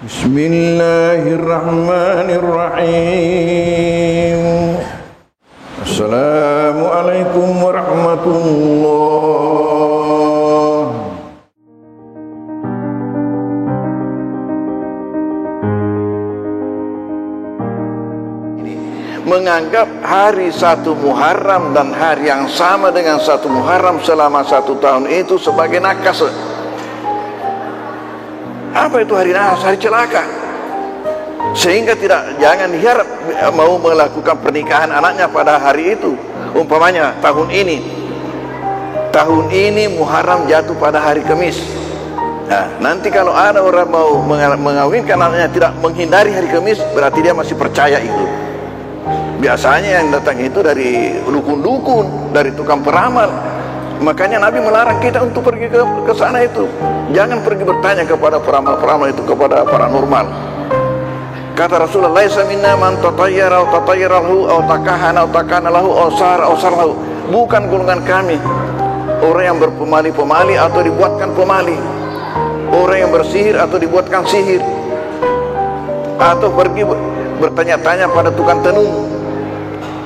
Bismillahirrahmanirrahim. Assalamualaikum warahmatullahi. Menganggap hari 1 Muharram dan hari yang sama dengan 1 Muharram selama 1 tahun itu sebagai nakas. Apa itu hari nakas? Hari celaka. Sehingga jangan diharap mau melakukan pernikahan anaknya pada hari itu. Umpamanya tahun ini Muharram jatuh pada hari Kamis. Nah, nanti kalau ada orang mau mengawinkan anaknya tidak menghindari hari Kamis, berarti dia masih percaya itu. Biasanya yang datang itu dari dukun-dukun, dari tukang peramal. Makanya Nabi melarang kita untuk pergi ke sana itu. Jangan pergi bertanya kepada peramal-peramal itu, kepada paranormal. Kata Rasulullah, "Laisa minna man tatayyara aw tatayyarahu aw takahana aw takana lahu aw sar lahu." Bukan golongan kami orang yang berpemali-pemali atau dibuatkan pemali, orang yang bersihir atau dibuatkan sihir, atau pergi bertanya-tanya pada tukang tenung,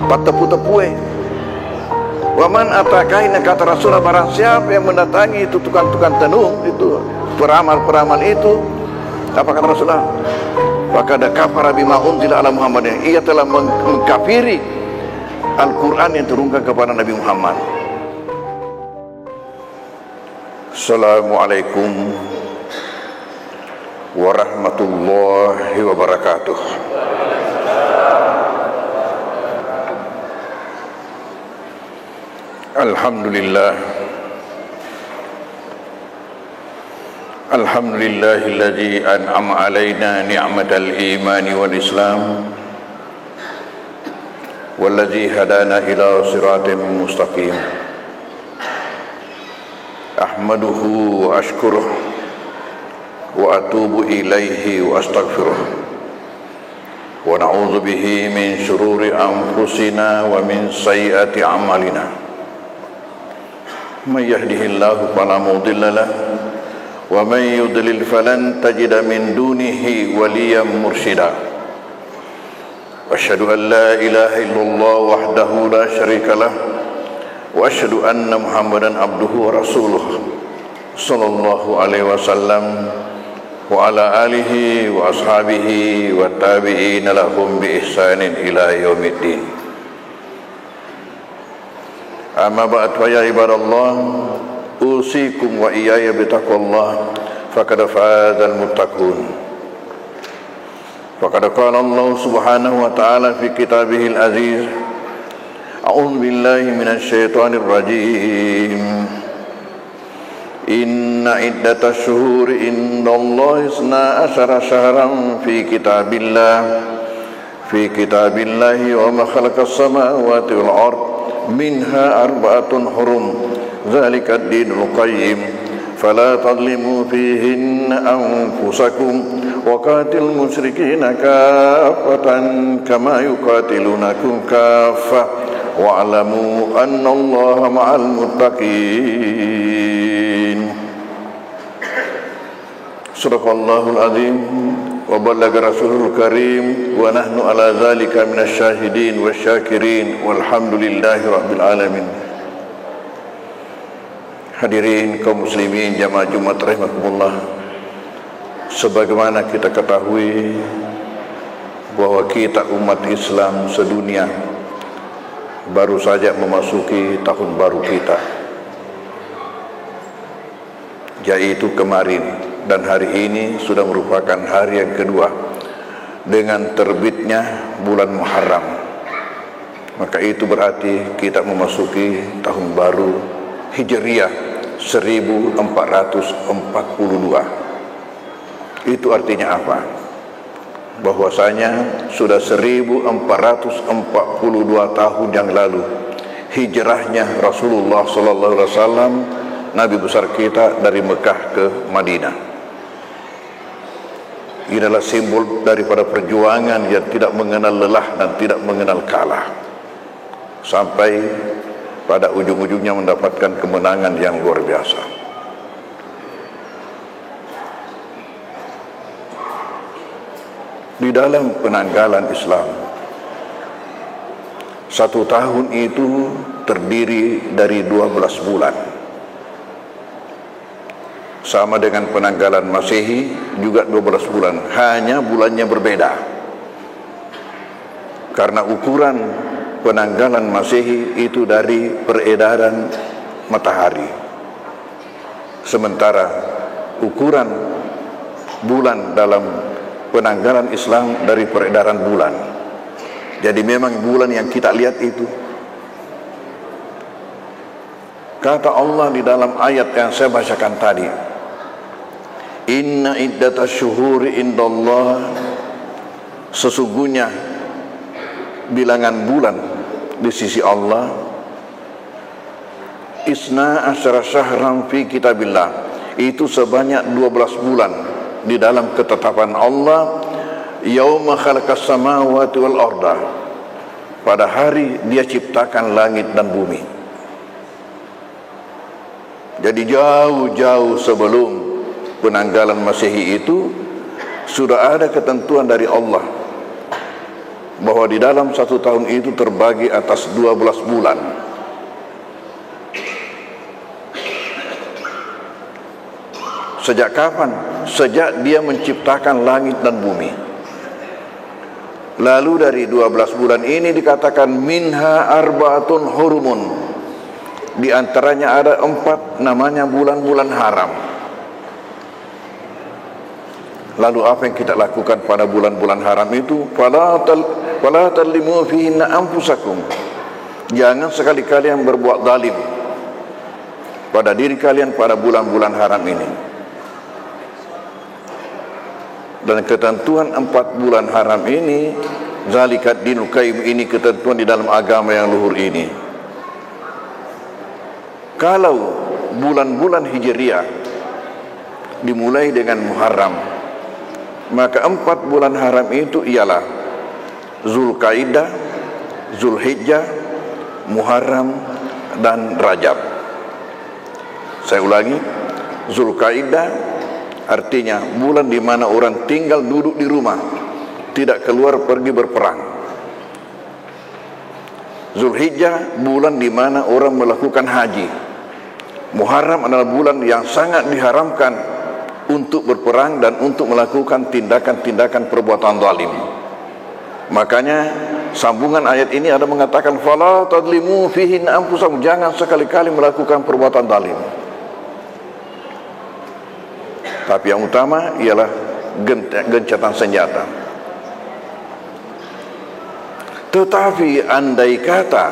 tepu-tepue. Waman atakaina, kata Rasulullah, barang siapa yang mendatangi itu tukang-tukang tenung, itu peramal-peramal itu, apa kata Rasulullah? Faqad kafara bima unzila ala Muhammadin. Ia telah mengkafiri Al-Quran yang turunkan kepada Nabi Muhammad. Assalamualaikum warahmatullahi wabarakatuh. Alhamdulillahilladzi an'ama alaina ni'matal imani wal islam walladzi hadana ila siratin mustaqim. Ahmaduhu wa ashkuruh wa atubu ilaihi wa astaghfiruh wa na'udzu bihi min syururi anfusina wa min sayyiati a'malina. May yahdihillahu fala mudilla lahu wa may yudlil falan tajida min dunihi waliyan mursyida. Wa asyhadu an la ilaha illallah wahdahu la syarika lah wa asyhadu anna Muhammadan abduhu wa rasuluh sallallahu alaihi wasallam wa ala alihi wa ashabihi wa tabi'ina lahum bi ihsanin ila yaumiddin. Amma ba'd, fa ya ibadallah, usikum wa iyaya bitaqwallah, faqad fazal muttaqun. Faqad qala Allah subhanahu wa ta'ala fi kitabihil aziz, a'udzu billahi minasy syaithanir rajim. Inna iddatash shuhuri indallahi 12 syahran fi kitabillahi wa ma khalaqas samawati wal ardh minha arba'atun hurum dzalika ad-dinul qayyim fala tadlimu fihinna anfusakum wa qatilul musyrikina kaffatan kama yuqatilunakum kaffah wa'lamu annallaha ma'al muttaqin. Sadaqallahul azim wa ballaga rasulul karim wa nahnu ala zalika minasy syahidin wasyakirin walhamdulillahi rabbil alamin. Hadirin kaum muslimin jamaah Jumat rahimakumullah, sebagaimana kita ketahui bahwa kita umat Islam sedunia baru saja memasuki tahun baru kita, yaitu kemarin, dan hari ini sudah merupakan hari yang kedua dengan terbitnya bulan Muharram. Maka itu berarti kita memasuki tahun baru Hijriah 1442. Itu artinya apa? Bahwasanya sudah 1442 tahun yang lalu hijrahnya Rasulullah sallallahu alaihi wasallam, Nabi besar kita, dari Mekah ke Madinah. Ini adalah simbol daripada perjuangan yang tidak mengenal lelah dan tidak mengenal kalah, sampai pada ujung-ujungnya mendapatkan kemenangan yang luar biasa. Di dalam penanggalan Islam, 1 tahun itu terdiri dari 12 bulan. Sama dengan penanggalan Masehi juga 12 bulan, hanya bulannya berbeda. Karena ukuran penanggalan Masehi itu dari peredaran matahari, sementara ukuran bulan dalam penanggalan Islam dari peredaran bulan. Jadi memang bulan yang kita lihat itu, kata Allah di dalam ayat yang saya bacakan tadi, inna iddatash syuhuri indallah, sesungguhnya bilangan bulan di sisi Allah, isna asyara syahran fi kitabillah, itu sebanyak 12 bulan di dalam ketetapan Allah, yauma khalaqas samawati wal arda, pada hari Dia ciptakan langit dan bumi. Jadi jauh-jauh sebelum penanggalan Masehi itu sudah ada ketentuan dari Allah bahwa di dalam 1 tahun itu terbagi atas 12 bulan. Sejak kapan? Sejak Dia menciptakan langit dan bumi. Lalu dari 12 bulan ini dikatakan minha arba'atun hurumun, di antaranya ada 4 namanya bulan-bulan haram. Lalu apa yang kita lakukan pada bulan-bulan haram itu? Fala tadlimu fihinna anfusakum, jangan sekali-kali yang berbuat zalim pada diri kalian pada bulan-bulan haram ini. Dan ketentuan 4 bulan haram ini, zalikat dinul qayyim, ini ketentuan di dalam agama yang luhur ini. Kalau bulan-bulan Hijriah dimulai dengan Muharram, maka 4 bulan haram itu ialah Zulkaidah, Zulhijjah, Muharram, dan Rajab. Saya ulangi, Zulkaidah artinya bulan di mana orang tinggal duduk di rumah, tidak keluar pergi berperang. Zulhijjah bulan di mana orang melakukan haji. Muharram adalah bulan yang sangat diharamkan untuk berperang dan untuk melakukan tindakan-tindakan perbuatan zalim. Makanya sambungan ayat ini ada mengatakan fala tadlimu fihin anfusakum, jangan sekali-kali melakukan perbuatan zalim. Tapi yang utama ialah gencatan senjata. Tetapi andai kata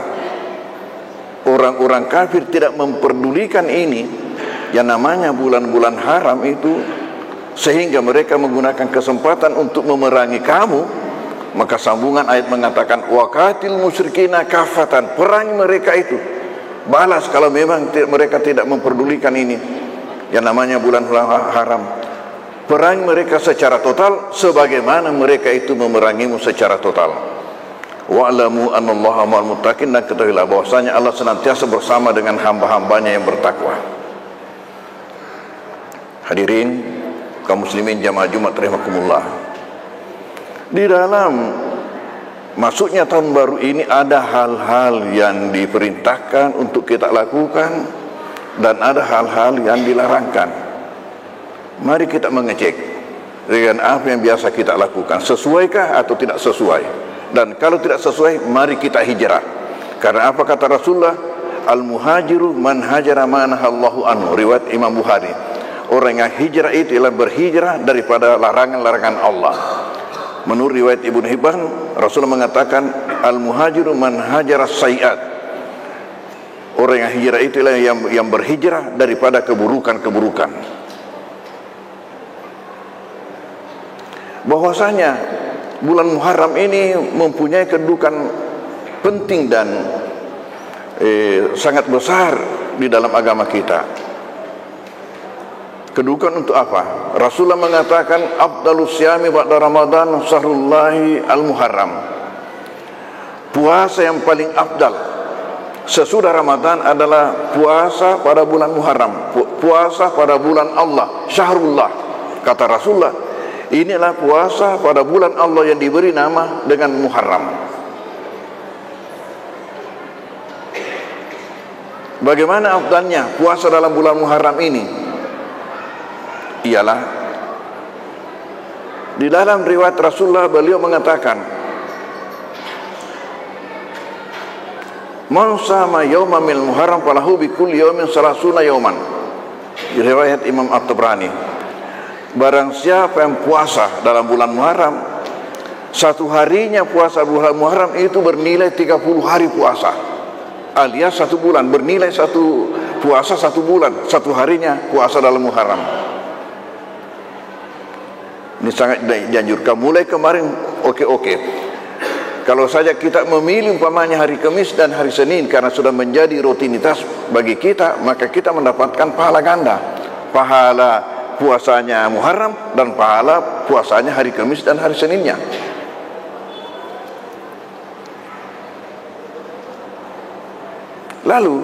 orang-orang kafir tidak memperdulikan ini, yang namanya bulan-bulan haram itu, sehingga mereka menggunakan kesempatan untuk memerangi kamu, maka sambungan ayat mengatakan waqatil musyrikina kafatan, perangi mereka itu, balas kalau memang mereka tidak memperdulikan ini yang namanya bulan haram. Perangi mereka secara total sebagaimana mereka itu memerangimu secara total. Wa'lamu anallaha ma'al muttaqin, dan ketahuilah bahwasanya Allah senantiasa bersama dengan hamba-hambanya yang bertakwa. Hadirin kaum muslimin jamaah Jumat rahimakumullah, di dalam masuknya tahun baru ini ada hal-hal yang diperintahkan untuk kita lakukan dan ada hal-hal yang dilarangkan. Mari kita mengecek dengan apa yang biasa kita lakukan, sesuaikah atau tidak sesuai. Dan kalau tidak sesuai, mari kita hijrah. Karena apa kata Rasulullah, al-muhajiru man hajara ma nahallahu anhu, riwayat Imam Bukhari. Orang yang hijrah itu ialah berhijrah daripada larangan-larangan Allah. Menurut riwayat Ibnu Hibban, Rasulullah mengatakan al-muhajiru man hajara sayiat, orang yang hijrah itu ialah yang berhijrah daripada keburukan-keburukan. Bahwasanya bulan Muharram ini mempunyai kedudukan penting dan sangat besar di dalam agama kita. Kedudukan untuk apa? Rasulullah mengatakan afdalus syami ba'da Ramadan sahrullahi al-Muharram. Puasa yang paling afdal sesudah Ramadan adalah puasa pada bulan Muharram, puasa pada bulan Allah, syahrullah. Kata Rasulullah, Inilah puasa pada bulan Allah yang diberi nama dengan Muharram. Bagaimana afdalnya puasa dalam bulan Muharram ini? Ialah di dalam riwayat Rasulullah, beliau mengatakan, "Man sama yawma min Muharram falahu bi kulli yawmin salasuna yawman." Di riwayat Imam At-Tabrani, barang siapa yang puasa dalam bulan Muharram, satu harinya puasa bulan Muharram itu bernilai 30 hari puasa, alias satu bulan, bernilai satu puasa satu bulan, satu harinya puasa dalam Muharram. Ini sangat dianjurkan. Mulai kemarin oke. Kalau saja kita memilih umpamanya hari Kamis dan hari Senin karena sudah menjadi rutinitas bagi kita, maka kita mendapatkan pahala ganda, pahala puasanya Muharram dan pahala puasanya hari Kamis dan hari Seninnya. Lalu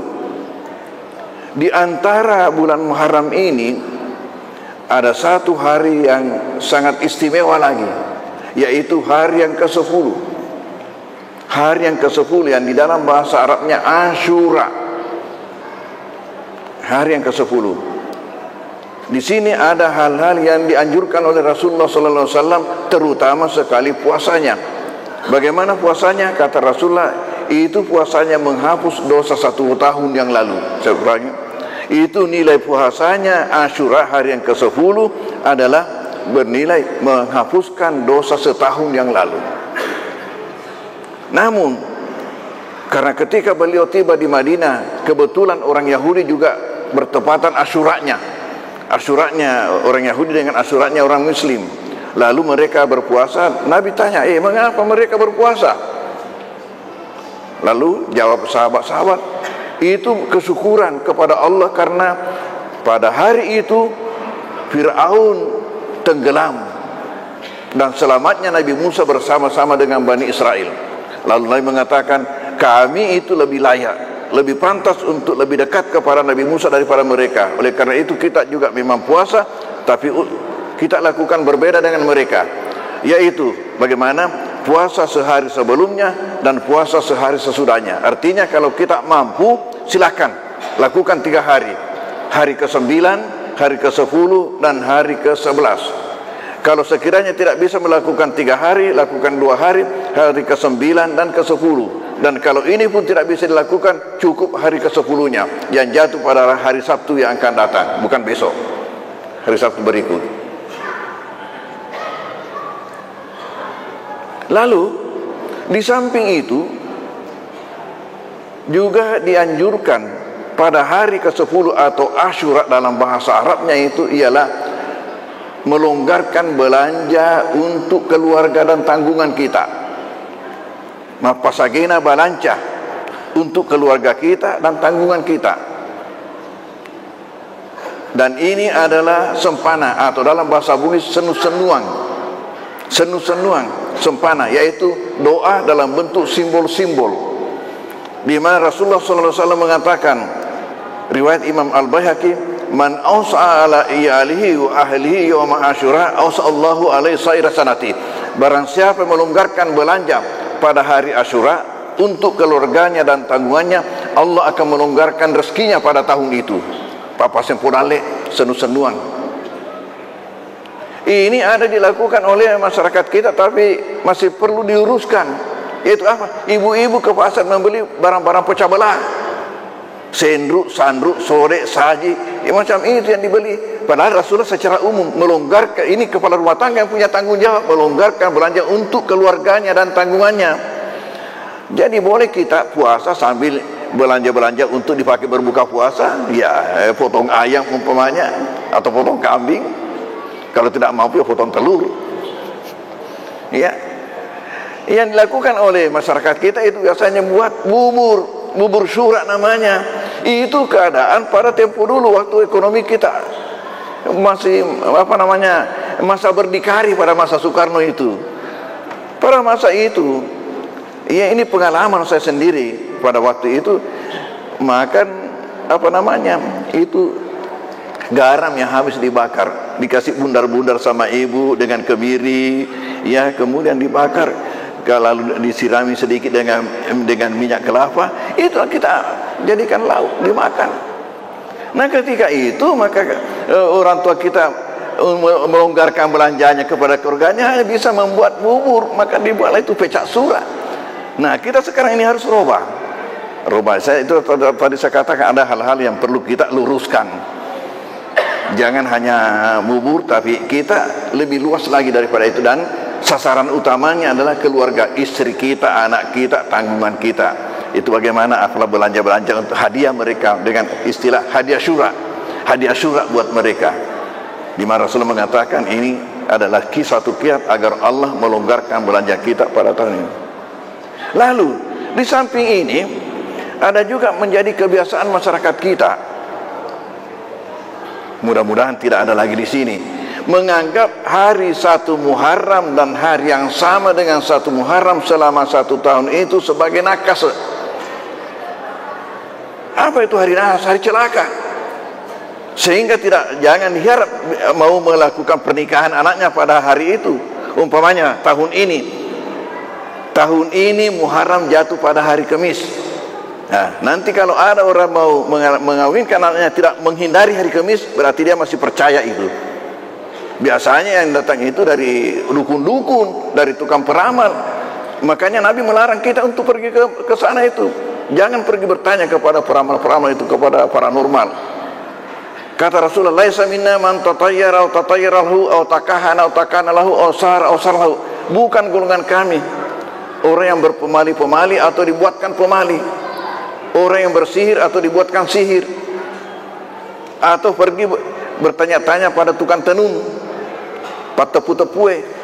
di antara bulan Muharram ini ada satu hari yang sangat istimewa lagi, yaitu hari yang ke-10. Hari yang ke-10 yang di dalam bahasa Arabnya Ashura. Hari yang ke-10. Di sini ada hal-hal yang dianjurkan oleh Rasulullah SAW, terutama sekali puasanya. Bagaimana puasanya? Kata Rasulullah, itu puasanya menghapus dosa 1 tahun yang lalu. Saya ulangi, itu nilai puasanya Ashura hari yang ke-10 adalah bernilai menghapuskan dosa setahun yang lalu. Namun karena ketika beliau tiba di Madinah, kebetulan orang Yahudi juga bertepatan Ashuranya orang Yahudi dengan Ashuranya orang Muslim. Lalu mereka berpuasa. Nabi tanya, mengapa mereka berpuasa? Lalu jawab sahabat-sahabat, itu kesyukuran kepada Allah karena pada hari itu Fir'aun tenggelam dan selamatnya Nabi Musa bersama-sama dengan Bani Israel. Lalu Nabi mengatakan, kami itu lebih layak, lebih pantas untuk lebih dekat kepada Nabi Musa daripada mereka. Oleh karena itu kita juga memang puasa, tapi kita lakukan berbeda dengan mereka, yaitu bagaimana puasa sehari sebelumnya dan puasa sehari sesudahnya. Artinya kalau kita mampu, silakan lakukan 3 hari, hari ke-9, hari ke-10 dan hari ke-11. Kalau sekiranya tidak bisa melakukan 3 hari, lakukan 2 hari, hari ke-9 dan ke-10. Dan kalau ini pun tidak bisa dilakukan, cukup hari ke-10-nya yang jatuh pada hari Sabtu yang akan datang, bukan besok, hari Sabtu berikut. Lalu di samping itu juga dianjurkan pada hari ke-10 atau Ashura dalam bahasa Arabnya itu ialah melonggarkan belanja untuk keluarga dan tanggungan kita. Mapasagena balanja untuk keluarga kita dan tanggungan kita. Dan ini adalah sempana atau dalam bahasa Bugis senu-senuang, sempana, yaitu doa dalam bentuk simbol-simbol. Di mana Rasulullah SAW mengatakan, riwayat Imam Al-Baihaqi, man awsa'a ala iyalihi wa ahlihi yawma Ashura awsa'allahu alaihi saira sanati. Barang siapa melonggarkan belanja pada hari Ashura untuk keluarganya dan tanggungannya, Allah akan melonggarkan rezekinya pada tahun itu. Papa sempurale senu-senuan. Ini ada dilakukan oleh masyarakat kita, tapi masih perlu diuruskan. Yaitu apa? Ibu-ibu ke pasar membeli barang-barang pecah belah, sendruk, sandruk, sore, saji, macam itu yang dibeli. Padahal Rasulullah secara umum melonggarkan, ini kepala rumah tangga yang punya tanggung jawab, melonggarkan belanja untuk keluarganya dan tanggungannya. Jadi boleh kita puasa sambil belanja-belanja untuk dipakai berbuka puasa, ya potong ayam umpamanya, atau potong kambing. Kalau tidak mampu ya potong telur. Ya, yang dilakukan oleh masyarakat kita itu biasanya buat bubur syura namanya. Itu keadaan pada tempo dulu waktu ekonomi kita masih masa berdikari pada masa Soekarno itu. Pada masa itu, ya ini pengalaman saya sendiri pada waktu itu makan itu garam yang habis dibakar. dikasih bundar-bundar sama ibu dengan kemiri, ya, kemudian dibakar, kalau disirami sedikit dengan minyak kelapa, itu kita jadikan lauk dimakan. Nah, ketika itu maka orang tua kita melonggarkan belanjanya kepada keluarganya, hanya bisa membuat bubur, maka dibuatlah itu pecak surah. Nah, kita sekarang ini harus rubah. Saya itu tadi saya katakan ada hal-hal yang perlu kita luruskan. Jangan hanya bubur, tapi kita lebih luas lagi daripada itu, dan sasaran utamanya adalah keluarga, istri kita, anak kita, tanggungan kita. Itu bagaimana akhlak belanja untuk hadiah mereka dengan istilah hadiah syura buat mereka. Di mana Rasulullah mengatakan ini adalah satu kiat agar Allah melonggarkan belanja kita pada tahun ini. Lalu di samping ini ada juga menjadi kebiasaan masyarakat kita. Mudah-mudahan tidak ada lagi di sini, menganggap hari 1 Muharram dan hari yang sama dengan 1 Muharram selama 1 tahun itu sebagai nakas. Apa itu hari nakas? Hari celaka. Sehingga jangan diharap mau melakukan pernikahan anaknya pada hari itu. Umpamanya tahun ini Muharram jatuh pada hari Kamis. Nah, nanti kalau ada orang mau mengawinkan anaknya tidak menghindari hari Kamis, berarti dia masih percaya itu. Biasanya yang datang itu dari dukun-dukun, dari tukang peramal. Makanya Nabi melarang kita untuk pergi ke sana itu. Jangan pergi bertanya kepada peramal-peramal itu, kepada paranormal. Kata Rasulullah, laisa minna man tatayyara aw tatayyarahu aw takahana aw takana lahu aw sar lahu. Bukan golongan kami orang yang berpemali-pemali atau dibuatkan pemali, orang yang bersihir atau dibuatkan sihir, atau pergi bertanya-tanya pada tukang tenun, patepu-tepue.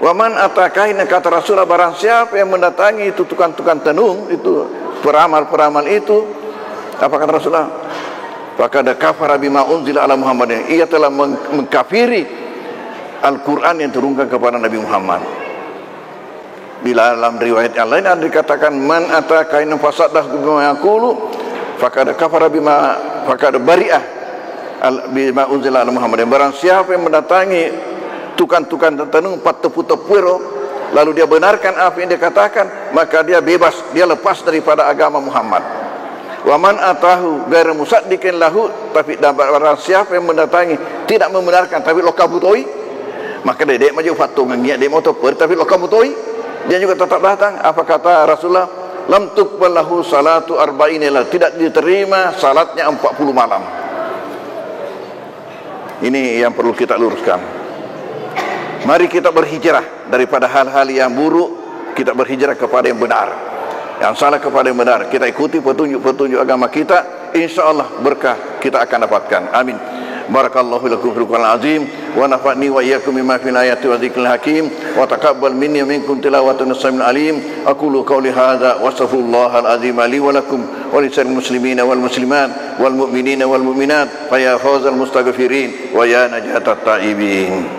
Waman atakaina, kata Rasulullah, barang siapa yang mendatangi itu tukang-tukang tenun, itu peramal-peramal itu, apa kata Rasulullah? Faqad kafara bima unzila ala Muhammadin. Ia telah mengkafiri Al-Quran yang turunkan kepada Nabi Muhammad. Bila dalam riwayat yang lain ada dikatakan man atakaina fasaddah bima yaqulu faqad kafara bima faqad bari'ah bima unzila ala Muhammadin. Barang siapa yang mendatangi tukang-tukang tenun, patepu-tepuero, lalu dia benarkan apa yang dia katakan, maka dia bebas, dia lepas daripada agama Muhammad. Wa man atahu ghairu musaddiqin lahu, tapi barang siapa yang mendatangi tidak membenarkan tapi lokabutoi, maka dia maju fatung ngia dia moto per tapi lokabutoi, dia juga tetap datang. Apa kata Rasulullah? Lam tuqbal lahu salatu arba'ina, tidak diterima salatnya 40 malam. Ini yang perlu kita luruskan. Mari kita berhijrah daripada hal-hal yang buruk, kita berhijrah kepada yang benar, yang salah kepada yang benar. Kita ikuti petunjuk-petunjuk agama kita, insyaallah berkah kita akan dapatkan. Amin. Barakallahu lakum fil Qur'anil azim wa nafa'ni wa iyyakum bima fil ayati wa dzikril hakim wa taqabbal minni wa minkum tilawatan as-sami'il alim. Aqulu qawli hadza wa astaghfirullahal azim li wa lakum wa lisal muslimina wal muslimat wal mu'minina wal mu'minat fa ya fawzal mustaghfirin wa ya najatat taibin.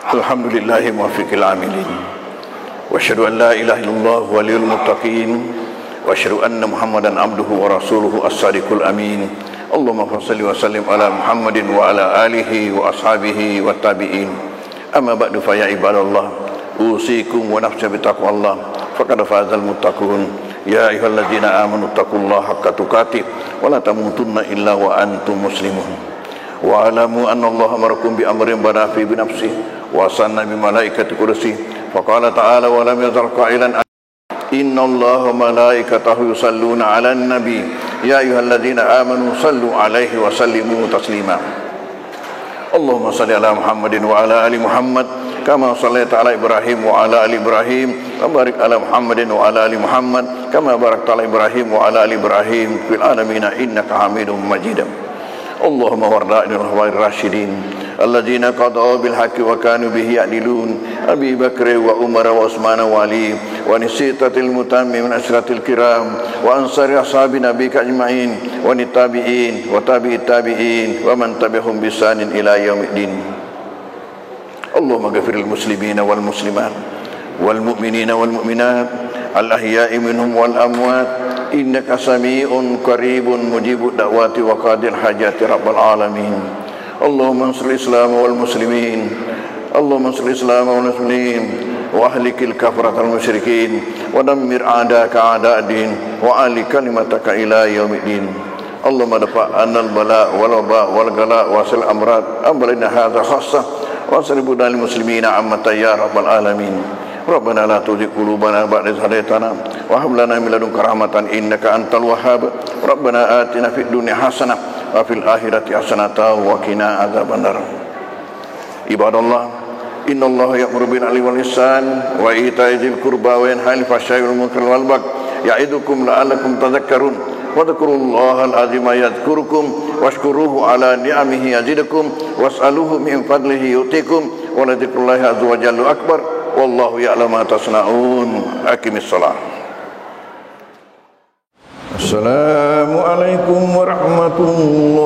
Alhamdulillahi muwaffiqil amilin. Wa asyhadu an la ilaha illallah waliyul muttaqin. Wa asyhadu anna Muhammadan abduhu wa rasuluhu as-sadiqul amin. Allahumma shalli wa sallim ala Muhammadin wa ala alihi wa ashabihi wa tabi'in. Amma ba'du fa ya ibadallah, usikum wa nafsi bi taqwallah faqad fazal muttaqun. Ya ayyuhalladzina amanu taqullaha haqqa tuqatih wa la tamutunna illa wa antum muslimun. Wa alamu anna Allah amarakum bi amrin bada fi bi nafsihi wa sanna bi malaikati kursi fa qala ta'ala wa lam yazal qailan inna Allaha malaikatahu yusalluna 'alan nabi ya ayyuhalladzina amanu sallu 'alaihi wa sallimu taslima. Allahumma shalli ala Muhammadin wa ala ali Muhammad kama shallaita ala Ibrahim wa ala ali Ibrahim wa barik ala Muhammadin wa ala ali Muhammad kama barakta ala Ibrahim wa ala ali Ibrahim fil alamin innaka Hamidum Majid. Allahumma warḍa'na al-khulafa'ir rasyidin alladzina qada'u bil haqqi wa kanu bihi ya'dilun Abi Bakr wa Umar wa Utsman wa Ali wa nisitatil mutammin min asratil kiram wa ansari ashabi nabiyika ajma'in wa nitabi'in wa tabi'it tabi'in wa man tabi'ahum bisanin ila yaumiddin. Allahumma ghafiril muslimina wal muslimat wal mu'minina wal mu'minat al ahya'i minhum wal amwat innaka sami'un qaribun mujibud da'wati wa qadil hajati rabbal alamin. Allahumma ansur Islam wal muslimin, Allahumma ansur Islam wal muslimin wa ahlikil kafaratal musyrikin wa dammir a'daka a'da'din wa ali kalimataka ila yaumiddin. Allahumma dafa' annal bala wal waba wal gala wa sil amrad ambalina hadha khassah wa salibu dal muslimina ammata ya rabbal alamin. Rabbana la tuzigh qulubana ba'da idh hadaytana wa hab lana min ladunka rahmatan innaka antal wahhab. Rabbana atina fid dunya hasanah wa fil akhirati hasanah wa qina adzabannar. Ibadallah, innallaha ya'muru bil 'adli wal ihsan wa ita'i dzil qurba wa yanha 'anil fahsya'i wal munkari wal baghi ya'idukum la'allakum tadhakkarun. Wadhkurullaha al-'azima yadhkurukum washkuruhu 'ala ni'amihi yazidukum was'aluhu min fadlihi yu'tikum wa la dzikrullahi 'azza wa jalla akbar. Wallahu ya'lamu ma tasna'un. Aqimis shalah. Assalamualaikum warahmatullahi